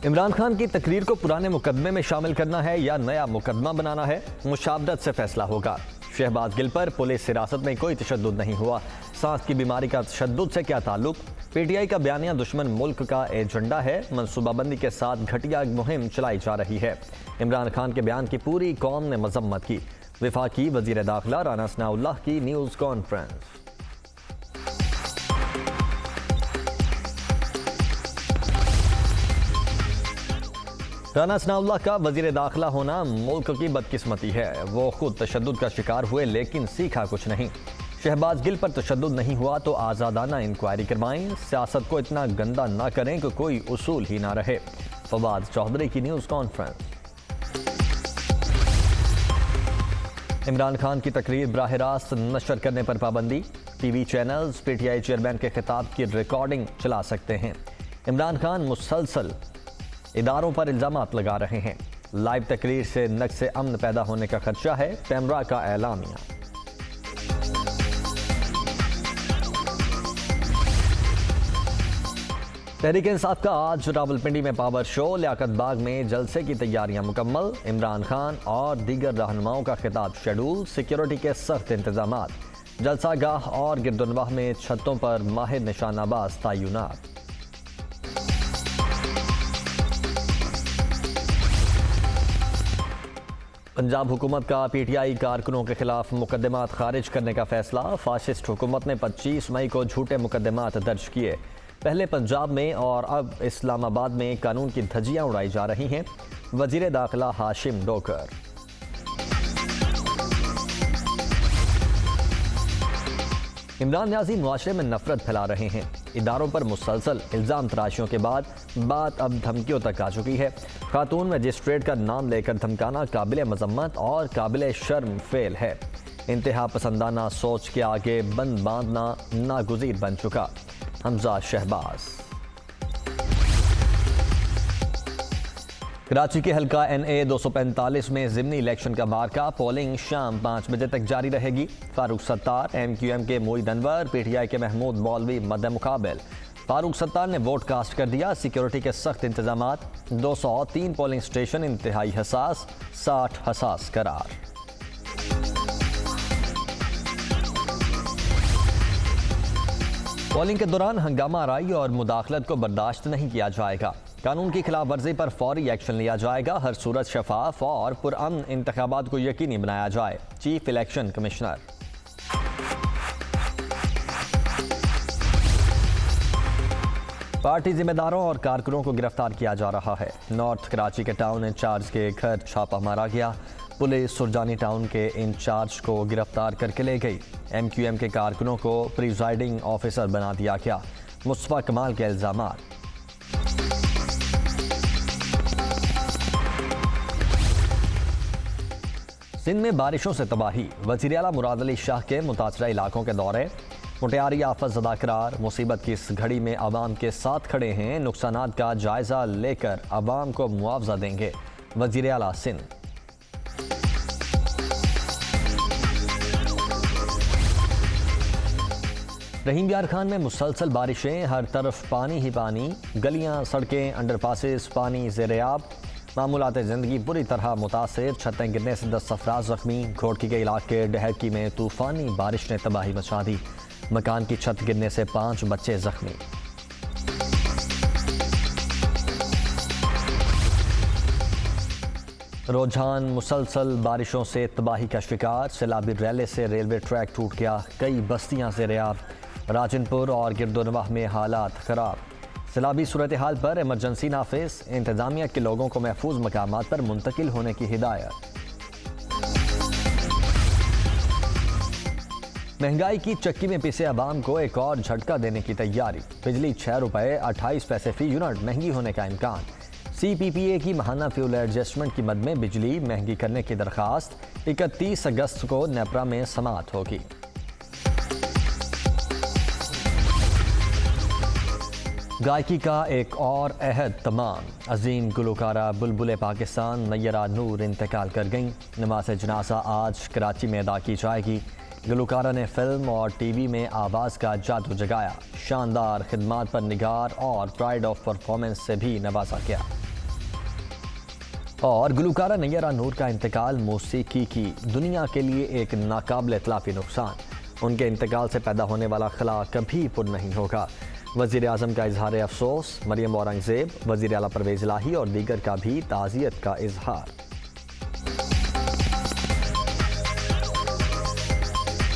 इमरान खान की तकरीर को पुराने मुकदमे में शामिल करना है या नया मुकदमा बनाना है, मुशावरत से फैसला होगा। शहबाज गिल पर पुलिस हिरासत में कोई तशद्दुद नहीं हुआ। सांस की बीमारी का तशद्दुद से क्या ताल्लुक? पीटीआई का बयानिया दुश्मन मुल्क का एजेंडा है। मनसूबाबंदी के साथ घटिया मुहिम चलाई जा रही है। इमरान खान के बयान की पूरी कौम ने मजम्मत की। वफाकी वजीर दाखिला राना सनाउल्लाह की न्यूज़ कॉन्फ्रेंस। राना सनाउल्लाह का वजीर दाखिला होना मुल्क की बदकिस्मती है। वो खुद तशद्दुद का शिकार हुए लेकिन सीखा कुछ नहीं। शहबाज गिल पर तशद्दुद नहीं हुआ तो आज़ादाना इंक्वायरी करवाएं। सियासत को इतना गंदा ना करें कि कोई उसूल ही ना रहे। फवाद चौधरी की न्यूज़ कॉन्फ्रेंस। इमरान खान की तकरीर बराह रास्त नशर करने पर पाबंदी। टीवी चैनल्स पीटीआई चेयरमैन के खिताब की रिकॉर्डिंग चला सकते हैं। इमरान खान मुसलसल इदारों पर इल्जामात लगा रहे हैं। लाइव तकरीर से नक्शे अमन पैदा होने का खदशा है। पैमरा का ऐलानिया। तहरीक इंसाफ का आज रावलपिंडी में पावर शो। लियाकत बाग में जलसे की तैयारियां मुकम्मल। इमरान खान और दीगर रहनुमाओं का खिताब शेड्यूल। सिक्योरिटी के सख्त इंतजामात। जलसा गाह और गिरदुनवाह में छतों पर माहिर निशानाबाज तैनात। पंजाब हुकूमत का पीटीआई कारकुनों के खिलाफ मुकदमात खारिज करने का फैसला। फाशिस्ट हुकूमत ने 25 मई को झूठे मुकदमात दर्ज किए। पहले पंजाब में और अब इस्लामाबाद में कानून की धज्जियां उड़ाई जा रही हैं। वजीर दाखिला हाशिम डोकर। इमरान न्याजी मुआशरे में नफरत फैला रहे हैं। इदारों पर मुसलसल इल्ज़ाम तराशियों के बाद बात अब धमकियों तक आ चुकी है। खातून मजिस्ट्रेट का नाम लेकर धमकाना काबिल मजम्मत और काबिल शर्म फेल है। इंतहा पसंदाना सोच के आगे बंद बांधना नागुज़ीर बन चुका। हमजा शहबाज। कराची के हल्का NA 245 में ज़िमनी इलेक्शन का मार्का। पोलिंग शाम 5 बजे तक जारी रहेगी। फारूक सत्तार, MQM के मोईद अनवर, PTI के महमूद मौलवी मद्दे मुकाबिल। फारूक सत्तार ने वोट कास्ट कर दिया। सिक्योरिटी के सख्त इंतजामात। 203 पोलिंग स्टेशन इंतहाई हसास, 60 हसास करार। पोलिंग के दौरान हंगामा आराई और मुदाखलत को बर्दाश्त नहीं किया जाएगा। कानून की खिलाफ वर्जी पर फौरी एक्शन लिया जाएगा। हर सूरत शफाफ और पुरअमन इंतखाबात को यकीनी बनाया जाए। Chief election commissioner. पार्टी जिम्मेदारों और कारकुनों को गिरफ्तार किया जा रहा है। नॉर्थ कराची के टाउन इंचार्ज के घर छापा मारा गया। पुलिस सुरजानी टाउन के इंचार्ज को गिरफ्तार करके ले गई। MQM के कारकुनों को प्रिजाइडिंग ऑफिसर बना दिया गया। मुस्तफा कमाल के इल्जामात। सिंध में बारिशों से तबाही। वज़ीर आला मुराद अली शाह के मुतासरा इलाकों के दौरे। मुटियारी आफत ज़दा करार। मुसीबत की इस घड़ी में आवाम के साथ खड़े हैं। नुकसानात का जायजा लेकर आवाम को मुआवजा देंगे। वज़ीर आला सिंध। रहीम यार खान में मुसलसल बारिशें। हर तरफ पानी ही पानी। गलियां, सड़कें, अंडरपासेस पानी ज़ेर-ए-आब। मामूलात ज़िंदगी बुरी तरह मुतासिर। छतें गिरने से 10 अफराद जख्मी। घोड़की के इलाके डहकी में तूफ़ानी बारिश ने तबाही मचा दी। मकान की छत गिरने से 5 बच्चे जख्मी। रुझान मुसलसल बारिशों से तबाही का शिकार। सैलाबी रैले से रेलवे ट्रैक टूट गया। कई बस्तियां ज़ेर-ए-आब। राजनपुर और गिरदुनवाह में हालात खराब। सैलाबी सूरत हाल पर इमरजेंसी नाफिज। इंतजामिया के लोगों को महफूज मकामात पर मुंतकिल होने की हिदायत। महंगाई की चक्की में पिसे अवाम को एक और झटका देने की तैयारी। बिजली 6 रुपये 28 पैसे फी यूनिट महंगी होने का इम्कान। CPPA की माहाना फ्यूल एडजस्टमेंट की मद में बिजली महंगी करने की दरखास्त 31 अगस्त को नेपरा में समाअत होगी। गायकी का एक और अहद तमाम। अजीम गुलकारा बुलबुल पाकिस्तान नय्यरा नूर इंतकाल कर गईं। नमाज जनाजा आज कराची में अदा की जाएगी। गुलकारा ने फिल्म और टीवी में आवाज़ का जादू जगाया। शानदार खिदमात पर निगार और प्राइड ऑफ परफॉर्मेंस से भी नवाजा गया। और गुलकारा नैयरा नूर का इंतकाल मौसीकी की दुनिया के लिए एक नाकाबिल इतलाफी नुकसान। उनके इंतकाल से पैदा होने वाला खला कभी पुर नहीं होगा। वज़ीर आज़म का इजहार अफसोस, मरियम औरंगज़ेब, वज़ीर आला परवेज़ इलाही और दीगर का भी ताज़ियत का इजहार।